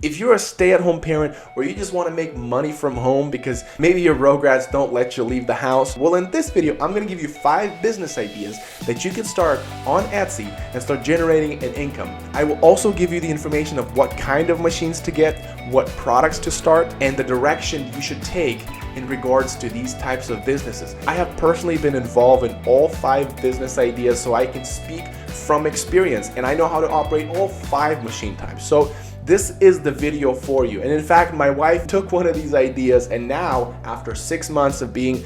If you're a stay-at-home parent or you just want to make money from home because maybe your row-grads don't let you leave the house, well, in this video, I'm going to give you 5 business ideas that you can start on Etsy and start generating an income. I will also give you the information of what kind of machines to get, what products to start, and the direction you should take in regards to these types of businesses. I have personally been involved in all 5 business ideas, so I can speak from experience, and I know how to operate all 5 machine types. So this is the video for you. And in fact, my wife took one of these ideas, and now after 6 months of being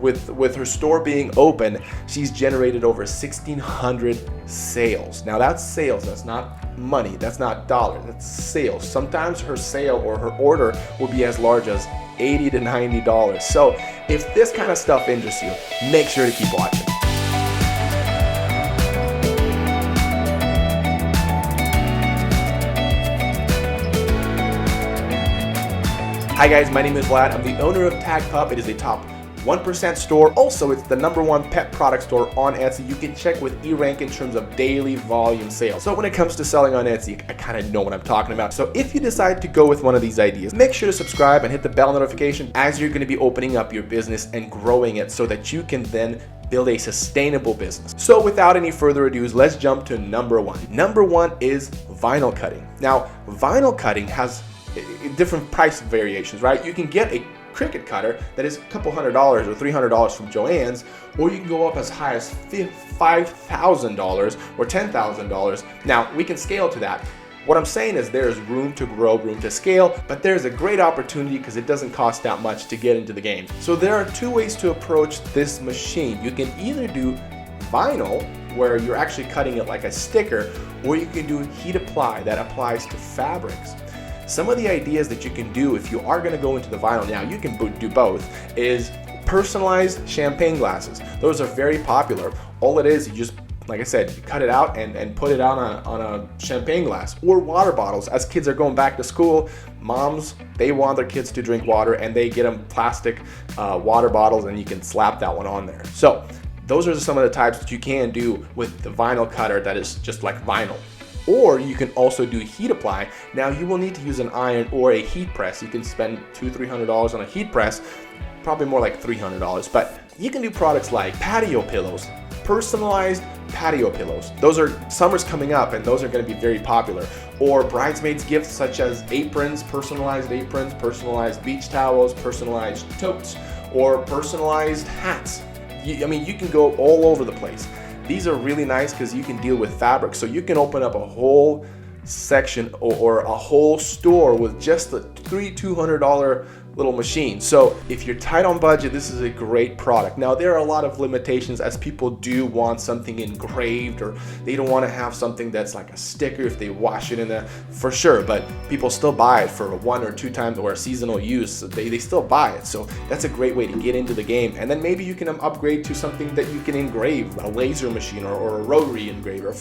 with her store being open, she's generated over 1,600 sales. Now that's sales, that's not money, that's not dollars, that's sales. Sometimes her sale or her order will be as large as $80 to $90. So if this kind of stuff interests you, make sure to keep watching. Hi guys, my name is Vlad. I'm the owner of Tag Pup. It is a top 1% store. Also, it's the #1 pet product store on Etsy. You can check with eRank in terms of daily volume sales. So when it comes to selling on Etsy, I kind of know what I'm talking about. So if you decide to go with one of these ideas, make sure to subscribe and hit the bell notification as you're going to be opening up your business and growing it so that you can then build a sustainable business. So without any further ado, let's jump to number 1. Number 1 is vinyl cutting. Now, vinyl cutting has different price variations, right? You can get a Cricut cutter that is a couple $100 or $300 from Joann's, or you can go up as high as $5,000 or $10,000. Now, we can scale to that. What I'm saying is there's room to grow, room to scale, but there's a great opportunity because it doesn't cost that much to get into the game. So there are 2 ways to approach this machine. You can either do vinyl, where you're actually cutting it like a sticker, or you can do heat apply that applies to fabrics. Some of the ideas that you can do if you are going to go into the vinyl, now you can do both, is personalized champagne glasses. Those are very popular. All it is, you just, like I said, you cut it out and put it on a champagne glass. Or water bottles. As kids are going back to school, moms, they want their kids to drink water and they get them plastic water bottles, and you can slap that one on there. So those are some of the types that you can do with the vinyl cutter that is just like vinyl. Or you can also do heat apply. Now you will need to use an iron or a heat press. You can spend $200-300 on a heat press, probably more like $300. But you can do products like patio pillows, personalized patio pillows. Those are, summer's coming up and those are going to be very popular. Or bridesmaids gifts such as aprons, personalized beach towels, personalized totes, or personalized hats. I mean, you can go all over the place. These are really nice because you can deal with fabric. So you can open up a whole section or a whole store with just the $200 little machine. So if you're tight on budget, this is a great product. Now there are a lot of limitations, as people do want something engraved, or they don't want to have something that's like a sticker if they wash it in there, for sure, but people still buy it for 1 or 2 times or seasonal use. They still buy it. So that's a great way to get into the game. And then maybe you can upgrade to something that you can engrave, a laser machine or a rotary engraver.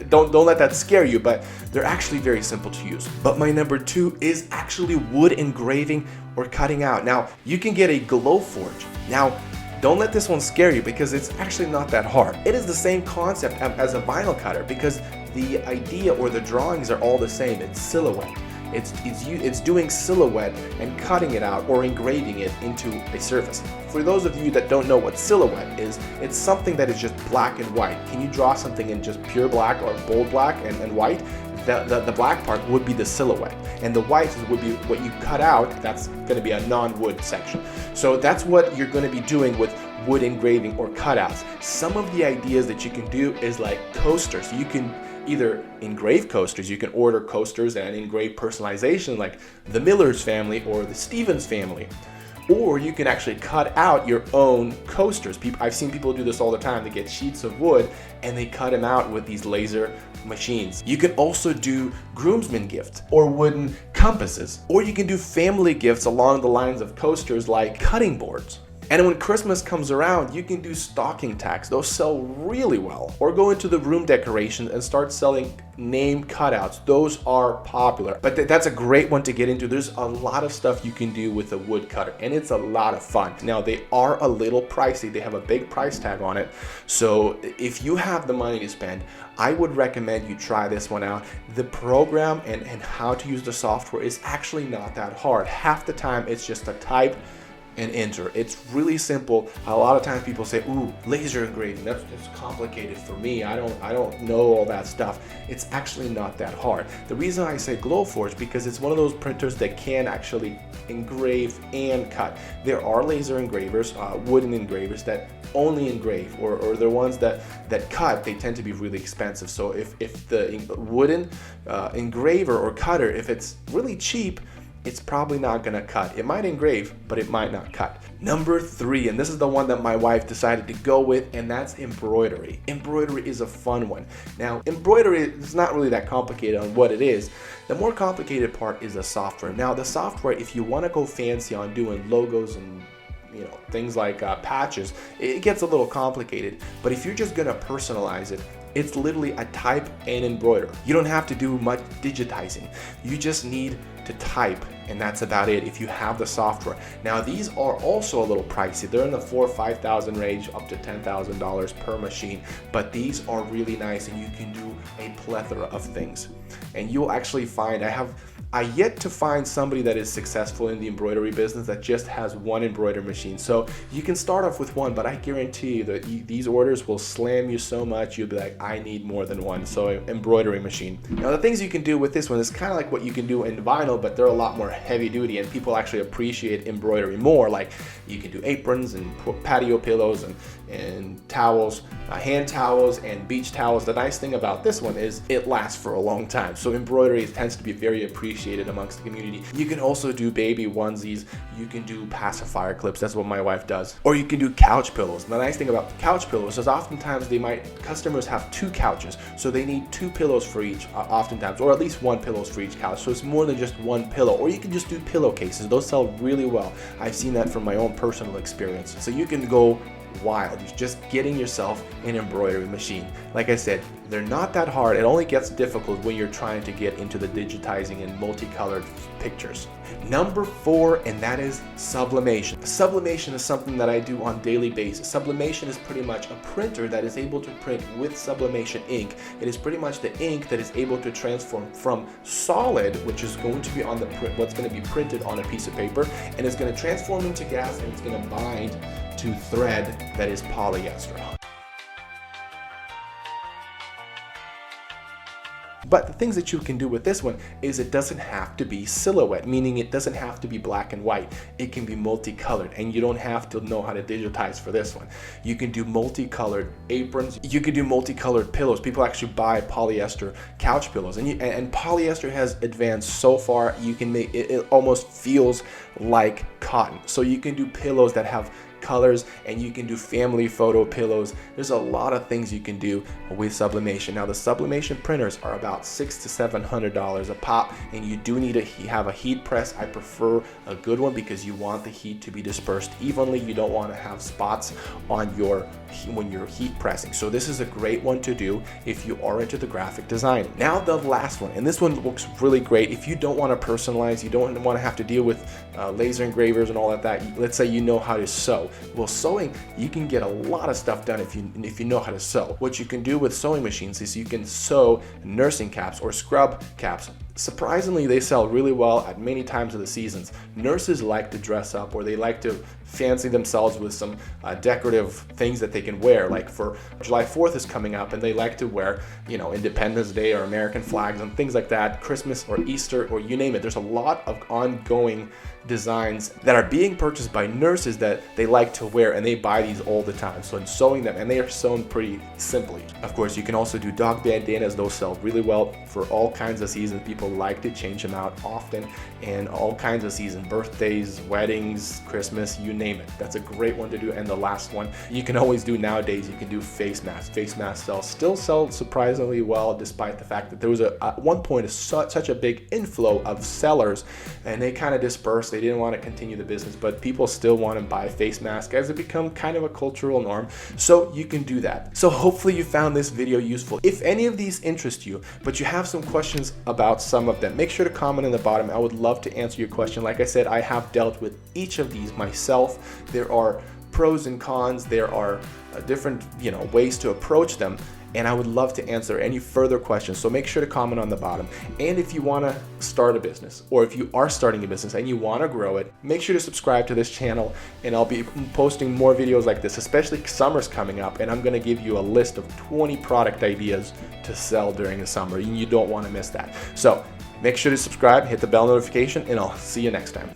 Don't let that scare you, but they're actually very simple to use. But my number 2 is actually wood engraving or cutting out. Now you can get a glow forge. Now don't let this one scare you because it's actually not that hard. It is the same concept as a vinyl cutter because the idea or the drawings are all the same. It's silhouette. It's doing silhouette and cutting it out or engraving it into a surface. For those of you that don't know what silhouette is, it's something that is just black and white. Can you draw something in just pure black or bold black and white? The black part would be the silhouette, and the white would be what you cut out. That's going to be a non-wood section. So that's what you're going to be doing with wood engraving or cutouts. Some of the ideas that you can do is like coasters. You can either engrave coasters, you can order coasters and engrave personalization like the Miller's family or the Stevens family. Or you can actually cut out your own coasters. I've seen people do this all the time. They get sheets of wood and they cut them out with these laser machines. You can also do groomsmen gifts or wooden compasses. Or you can do family gifts along the lines of coasters like cutting boards. And when Christmas comes around, you can do stocking tacks. Those sell really well. Or go into the room decoration and start selling name cutouts. Those are popular. But that's a great one to get into. There's a lot of stuff you can do with a wood cutter, and it's a lot of fun. Now, they are a little pricey. They have a big price tag on it. So if you have the money to spend, I would recommend you try this one out. The program and how to use the software is actually not that hard. Half the time, it's just a type and enter. It's really simple. A lot of times people say, ooh, laser engraving, that's complicated for me. I don't know all that stuff. It's actually not that hard. The reason I say Glowforge, because it's one of those printers that can actually engrave and cut. There are laser engravers, wooden engravers that only engrave, or the ones that cut, they tend to be really expensive. So if the wooden engraver or cutter, if it's really cheap, it's probably not gonna cut. It might engrave, but it might not cut. Number 3, and this is the one that my wife decided to go with, and that's embroidery. Embroidery is a fun one. Now, embroidery is not really that complicated on what it is. The more complicated part is the software. Now, the software, if you wanna go fancy on doing logos and things like patches, it gets a little complicated. But if you're just gonna personalize it, it's literally a type and embroider. You don't have to do much digitizing. You just need to type, and that's about it if you have the software. Now, these are also a little pricey. They're in the $4,000 or $5,000 range, up to $10,000 per machine, but these are really nice, and you can do a plethora of things. And you'll actually find, I yet to find somebody that is successful in the embroidery business that just has one embroidery machine. So you can start off with one, but I guarantee you that these orders will slam you so much, you'll be like, I need more than one. So embroidery machine. Now, the things you can do with this one is kind of like what you can do in vinyl, but they're a lot more heavy duty, and people actually appreciate embroidery more. Like, you can do aprons and patio pillows and towels, hand towels and beach towels. The nice thing about this one is it lasts for a long time. So embroidery tends to be very appreciated amongst the community. You can also do baby onesies. You can do pacifier clips. That's what my wife does. Or you can do couch pillows. And the nice thing about the couch pillows is oftentimes customers have 2 couches, so they need 2 pillows for each, oftentimes, or at least 1 pillows for each couch. So it's more than just 1 pillow. Or you can just do pillowcases. Those sell really well. I've seen that from my own personal experience. So you can go wild. You're just getting yourself an embroidery machine. Like I said, they're not that hard. It only gets difficult when you're trying to get into the digitizing and multicolored pictures. Number 4, and that is sublimation. Sublimation is something that I do on a daily basis. Sublimation is pretty much a printer that is able to print with sublimation ink. It is pretty much the ink that is able to transform from solid, which is going to be on the print, what's going to be printed on a piece of paper, and it's going to transform into gas, and it's going to bind to thread that is polyester. But the things that you can do with this one is it doesn't have to be silhouette, meaning it doesn't have to be black and white. It can be multicolored, and you don't have to know how to digitize for this one. You can do multicolored aprons. You can do multicolored pillows. People actually buy polyester couch pillows, and polyester has advanced so far, you can make it almost feels like cotton. So you can do pillows that have colors, and you can do family photo pillows. There's a lot of things you can do with sublimation. Now, the sublimation printers are about $600 to $700 a pop, and you do need to have a heat press. I prefer a good one because you want the heat to be dispersed evenly. You don't want to have spots on when you're heat pressing. So this is a great one to do if you are into the graphic design. Now, the last one, and this one looks really great if you don't want to personalize, you don't want to have to deal with laser engravers and all that. Let's say you know how to sew. Well, sewing, you can get a lot of stuff done if you know how to sew. What you can do with sewing machines is you can sew nursing caps or scrub caps. Surprisingly, they sell really well at many times of the seasons. Nurses like to dress up, or they like to fancy themselves with some decorative things that they can wear. Like for July 4th is coming up, and they like to wear, Independence Day or American flags and things like that, Christmas or Easter or you name it. There's a lot of ongoing designs that are being purchased by nurses that they like to wear, and they buy these all the time. So in sewing them, and they are sewn pretty simply. Of course, you can also do dog bandanas. Those sell really well for all kinds of seasons. People people like to change them out often in all kinds of seasons, birthdays, weddings, Christmas, you name it. That's a great one to do. And the last one you can always do nowadays, you can do face masks. Face masks still sell surprisingly well, despite the fact that there was at one point such a big inflow of sellers, and they kind of dispersed. They didn't want to continue the business, but people still want to buy face masks as it become kind of a cultural norm. So you can do that. So hopefully you found this video useful. If any of these interest you, but you have some questions about some of them, make sure to comment in the bottom. I would love to answer your question. Like I said, I have dealt with each of these myself. There are pros and cons. There are different, ways to approach them, and I would love to answer any further questions. So make sure to comment on the bottom. And if you want to start a business, or if you are starting a business and you want to grow it, make sure to subscribe to this channel, and I'll be posting more videos like this, especially summer's coming up, and I'm going to give you a list of 20 product ideas to sell during the summer, and you don't want to miss that. So make sure to subscribe, hit the bell notification, and I'll see you next time.